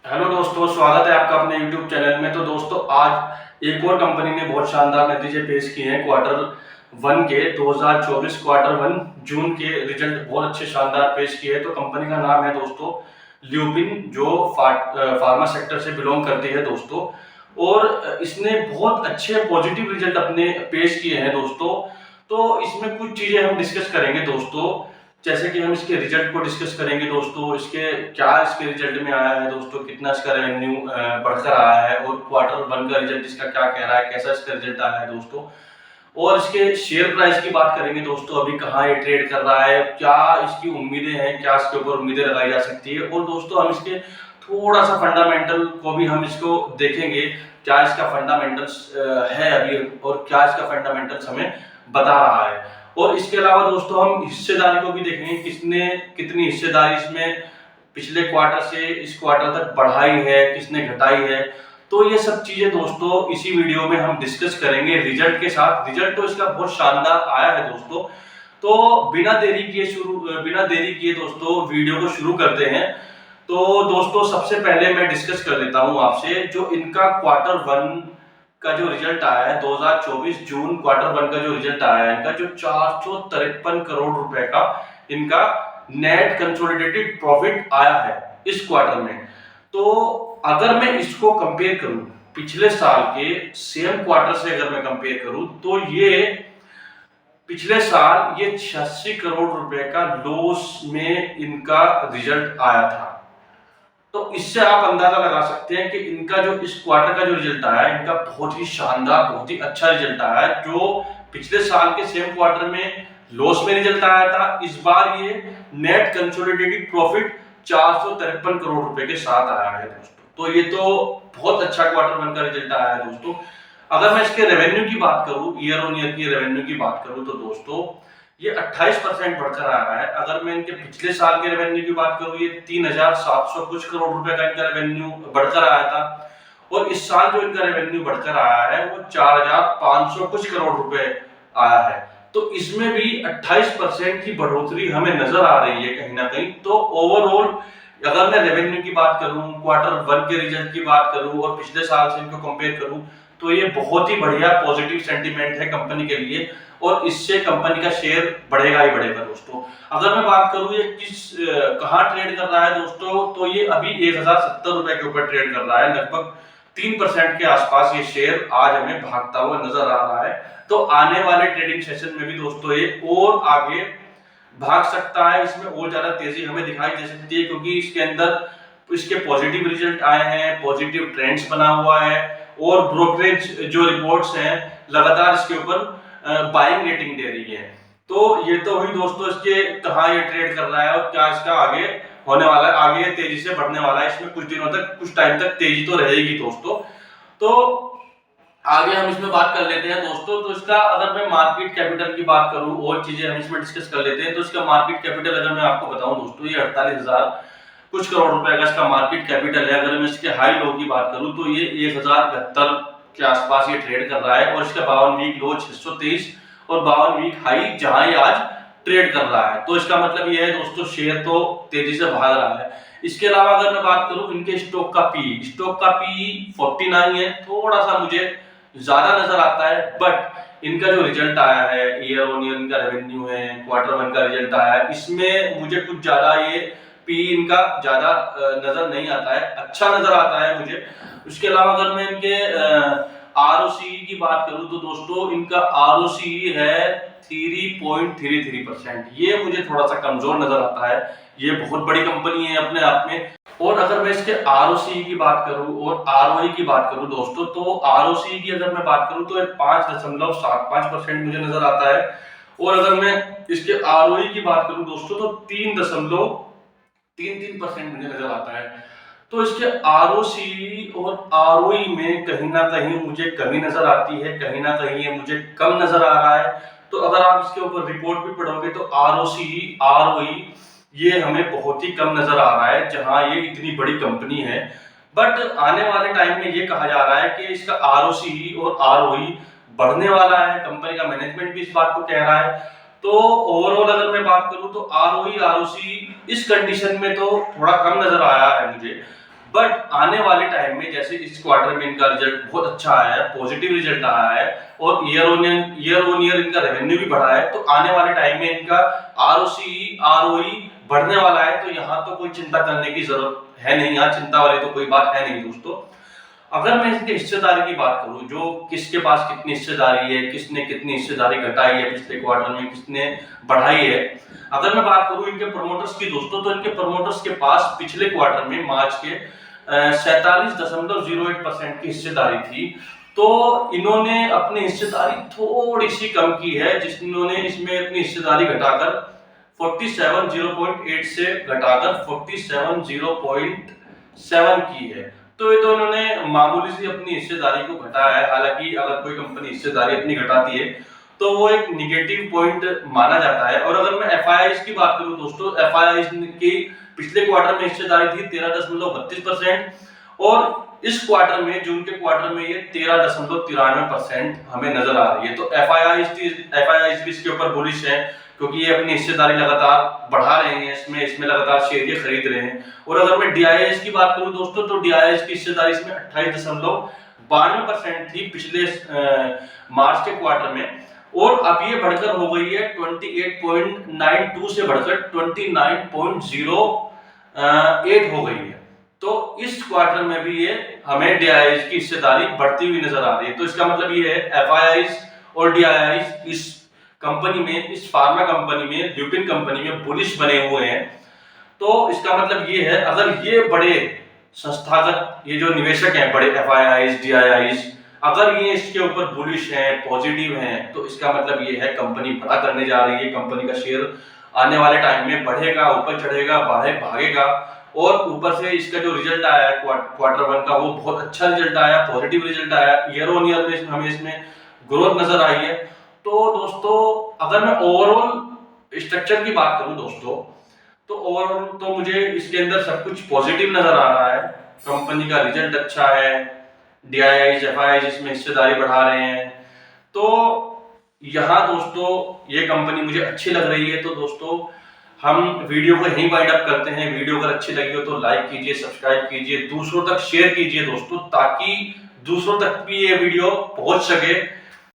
Hello दोस्तों, स्वागत है आपका अपने YouTube चैनल में। तो दोस्तों, आज एक और कंपनी ने बहुत शानदार नतीजे पेश किए हैं क्वार्टर वन के 2024 क्वार्टर वन जून के रिजल्ट बहुत अच्छे शानदार पेश किए हैं। तो कंपनी का नाम है दोस्तों ल्यूपिन, जो फार्मा सेक्टर से बिलोंग करती है दोस्तों। और इसने बहुत अच्छे पॉजिटिव रिजल्ट अपने पेश किए हैं दोस्तों। तो इसमें कुछ चीज़ें हम डिस्कस करेंगे दोस्तों, जैसे कि हम इसके रिजल्ट को डिस्कस करेंगे दोस्तों। इसके रिजल्ट में आया है दोस्तों, कितना इसका रेवेन्यू बढ़कर आया है, और क्वार्टर वन का रिजल्ट इसका क्या कह रहा है, कैसा इसका रिजल्ट आया है दोस्तों। और इसके शेयर प्राइस की बात करेंगे दोस्तों, अभी कहाँ ये ट्रेड कर रहा है, क्या इसकी उम्मीदें हैं, क्या इसके ऊपर उम्मीदें लगाई जा सकती है। और दोस्तों, हम इसके थोड़ा सा फंडामेंटल को भी हम इसको देखेंगे, क्या इसका फंडामेंटल्स है अभी, और क्या इसका फंडामेंटल्स हमें बता रहा है। और इसके अलावा दोस्तों, हम हिस्सेदारी को भी देखेंगे, किसने कितनी हिस्सेदारी इसमें पिछले क्वार्टर से इस क्वार्टर तक बढ़ाई है, किसने घटाई है। तो ये सब चीजें दोस्तों इसी वीडियो में हम डिस्कस करेंगे रिजल्ट के साथ। रिजल्ट तो इसका बहुत शानदार आया है दोस्तों। तो बिना देरी किए दोस्तों वीडियो को शुरू करते हैं। तो दोस्तों, सबसे पहले मैं डिस्कस कर लेता हूं आपसे, जो इनका क्वार्टर वन का जो रिजल्ट आया है 2024 जून क्वार्टर वन का जो रिजल्ट आया है इनका, जो 453 करोड़ रुपए का इनका नेट कंसोलिडेटेड प्रॉफिट आया है इस क्वार्टर में। तो अगर मैं इसको कंपेयर करूं पिछले साल के सेम क्वार्टर से, अगर मैं कंपेयर करूं, तो ये पिछले साल ये 86 करोड़ रुपए का लॉस में इनका रिजल्ट आया था। तो इससे आप अंदाजा लगा सकते हैं कि इनका जो इस क्वार्टर का जो रिजल्ट आया है, इनका बहुत ही शानदार, बहुत ही अच्छा रिजल्ट आया है। जो पिछले साल के सेम क्वार्टर में लॉस में रिजल्ट आया था, इस बार ये नेट कंसोलिडेटेड प्रॉफिट 453 करोड़ रुपए के साथ आया है दोस्तों। तो ये तो बहुत अच्छा क्वार्टर वन का रिजल्ट आया है दोस्तों। अगर मैं इसके रेवेन्यू की बात करूं, ईयर ऑन ईयर की रेवेन्यू की बात करूं, तो दोस्तों ये 28% बढ़कर आ रहा है। अगर मैं इनके पिछले साल के रेवेन्यू की बात करूं, ये 3700 कुछ करोड़ रुपए का इनका रेवेन्यू बढ़कर आया था। और इस साल जो इनका रेवेन्यू बढ़कर आया है वो 4500 कुछ करोड़ रुपए आया है। तो इसमें भी 28% की बढ़ोतरी हमें नजर आ रही है कहीं ना कहीं। तो ओवरऑल अगर मैं रेवेन्यू की बात करूं, क्वार्टर वन के रिजल्ट की बात करूं, और पिछले साल से इनको कंपेयर करूं, तो ये बहुत ही बढ़िया पॉजिटिव सेंटीमेंट है कंपनी के लिए। और इससे कंपनी का शेयर बढ़ेगा ही बढ़ेगा दोस्तों। अगर मैं बात करूं ये कहां ट्रेड कर रहा है दोस्तों, तो ये अभी 1070 रुपए के ऊपर ट्रेड कर रहा है। लगभग 3% के आसपास ये शेयर आज हमें भागता हुआ नजर आ रहा है। तो आने वाले ट्रेडिंग सेशन में भी दोस्तों ये और आगे भाग सकता है, इसमें और ज्यादा तेजी हमें दिखाई दे सकती है, क्योंकि इसके अंदर इसके पॉजिटिव रिजल्ट आए हैं, पॉजिटिव ट्रेंड्स बना हुआ है, और ब्रोकरेज जो रिपोर्ट्स हैं लगातार इसके ऊपर बाइंग रेटिंग दे रही है। तो ये तो हुई दोस्तों इसके कहाँ ये ट्रेड कर रहा है, और क्या इसका आगे होने वाला है, आगे तेजी से बढ़ने वाला है। इसमें कुछ दिनों तक, कुछ टाइम तक तेजी तो रहेगी दोस्तों। तो आगे हम इसमें बात कर लेते हैं दोस्तों। तो इसका अगर मैं मार्केट कैपिटल की बात करूं, और चीजें हम इसमें डिस्कस कर लेते हैं। तो इसका मार्केट कैपिटल अगर मैं आपको बताऊं दोस्तों, ये 48,000 कुछ करोड़ रुपए का इसका मार्केट कैपिटल है। अगर मैं इसके हाई लो की बात करूं, तो ये 1072 के आसपास ये ट्रेड कर रहा है, और इसका 52 वीक लो 623 और 52 वीक हाई जहां ये आज ट्रेड कर रहा है। तो इसका मतलब ये है दोस्तों, शेयर तो तेजी से भाग रहा है। इसके अलावा अगर मैं बात करूं इनके स्टॉक का पी 49 है, थोड़ा सा मुझे ज्यादा नजर आता है। बट इनका जो रिजल्ट आया है, ईयर ऑन ईयर इनका रेवेन्यू है, क्वार्टर वन का रिजल्ट आया है, इसमें मुझे कुछ ज्यादा ये पी इनका ज्यादा नजर नहीं आता है, अच्छा नजर आता है मुझे। उसके अलावा अगर मैं इनके आरओसी की बात करूं, तो दोस्तों इनका आरओसी है 3.33%। ये मुझे थोड़ा सा कमजोर नजर आता है। ये बहुत बड़ी कंपनी है अपने आप में। और अगर मैं इसके आरओसी की बात करूं और आरओई की बात करूं दोस्तों, तो आरओसी की अगर मैं बात करूं तो 5.75% मुझे नजर आता है। और अगर मैं इसके आरओई की बात करूं दोस्तों, तो 3.33% मुझे नजर आता है। तो इसके आरओसी और आरओई में कहीं ना कहीं मुझे कमी नजर आती है, कहीं ना कहीं ये मुझे कम नजर आ रहा है। तो अगर आप इसके ऊपर रिपोर्ट भी पढ़ोगे, तो आरओसी आरओई ये हमें बहुत ही कम नजर आ रहा है, जहां ये इतनी बड़ी कंपनी है। बट आने वाले टाइम में ये कहा जा रहा है कि इसका आरओसी और आरओई बढ़ने वाला है। कंपनी का मैनेजमेंट भी इस बात को कह रहा है। तो ओवरऑल अगर मैं बात करूं, तो आरओई आरओसी इस कंडीशन में तो थोड़ा कम नजर आया है मुझे। बट आने वाले टाइम में जैसे इस क्वार्टर में इनका रिजल्ट बहुत अच्छा आया है, पॉजिटिव रिजल्ट आया है और ईयर ऑन ईयर इनका रेवेन्यू भी बढ़ा है, तो आने वाले टाइम में इनका आरओसी आरओई बढ़ने वाला है। तो यहाँ तो कोई चिंता करने की जरूरत है नहीं, यहाँ चिंता वाली तो कोई बात है नहीं दोस्तों। अगर मैं इसके हिस्सेदारी की बात करूं, जो किसके पास कितनी हिस्सेदारी है, किसने कितनी हिस्सेदारी घटाई है पिछले क्वार्टर में, किसने बढ़ाई है, अगर मैं बात करूं इनके प्रमोटर्स की दोस्तों, तो इनके प्रमोटर्स के पास पिछले क्वार्टर में मार्च के 47.08% की हिस्सेदारी थी। तो इन्होंने अपनी हिस्सेदारी थोड़ी सी कम की है, जिन्होंने इसमें अपनी हिस्सेदारी घटाकर 47.08 से घटाकर 47.07 की है। तो ये तो इन्होंने मामूली सी अपनी हिस्सेदारी को घटाया है। हालांकि अगर कोई कंपनी हिस्सेदारी अपनी घटाती है तो वो एक निगेटिव पॉइंट माना जाता है। और अगर मैं एफआईआईज की बात करूं दोस्तों, एफआईआईज की पिछले क्वार्टर में हिस्सेदारी थी 13.32% और इस क्वार्टर में, जून के क्वार्टर में, ये 13.93% हमें नजर आ रही है। तो एफआईआईज भी इसके ऊपर बुलिश है, क्योंकि ये अपनी हिस्सेदारी लगातार बढ़ा रहे हैं, इसमें लगातार शेयर ये खरीद रहे हैं। और अगर मैं डीआईएस की बात करूं दोस्तों, तो डीआईएस की हिस्सेदारी इसमें 28.92% थी पिछले मार्च के क्वार्टर में, और अब ये बढ़कर हो गई है 28.92 से बढ़कर 29.08 हो गई है। तो इस क्वार्टर में भी ये हमें डीआईएस की हिस्सेदारी बढ़ती हुई नजर आ रही है। तो इसका मतलब ये है एफआईआईज और डीआईआईज इस कंपनी में, इस फार्मा कंपनी में, ल्यूपिन कंपनी में बुलिश बने हुए हैं। तो इसका मतलब ये है, अगर ये बड़े संस्थागत, ये जो निवेशक हैं बड़े एफआईआईज डीआईआईज, अगर ये इसके ऊपर बुलिश हैं, पॉजिटिव हैं, तो इसका मतलब ये है कंपनी बड़ा करने जा रही है, कंपनी का शेयर आने वाले टाइम में बढ़ेगा, ऊपर चढ़ेगा, भागेगा। और ऊपर से इसका जो रिजल्ट आया है क्वार्टर 1 का, वो बहुत अच्छा रिजल्ट आया, पॉजिटिव रिजल्ट आया, ईयर ऑन ईयर में हमें इसमें ग्रोथ नजर आई है। तो दोस्तों अगर मैं ओवरऑल स्ट्रक्चर की बात करूं दोस्तों, तो ओवरऑल तो मुझे इसके अंदर सब कुछ पॉजिटिव नजर आ रहा है। कंपनी का रिजल्ट अच्छा है, डीआईआईज एफआईआईज इसमें हिस्सेदारी बढ़ा रहे हैं। तो यहाँ दोस्तों ये कंपनी मुझे अच्छी लग रही है। तो दोस्तों हम वीडियो को यहीं वाइंड अप करते हैं। वीडियो अगर अच्छी लगी हो तो लाइक कीजिए, सब्सक्राइब कीजिए, दूसरों तक शेयर कीजिए दोस्तों, ताकि दूसरों तक भी ये वीडियो पहुंच सके।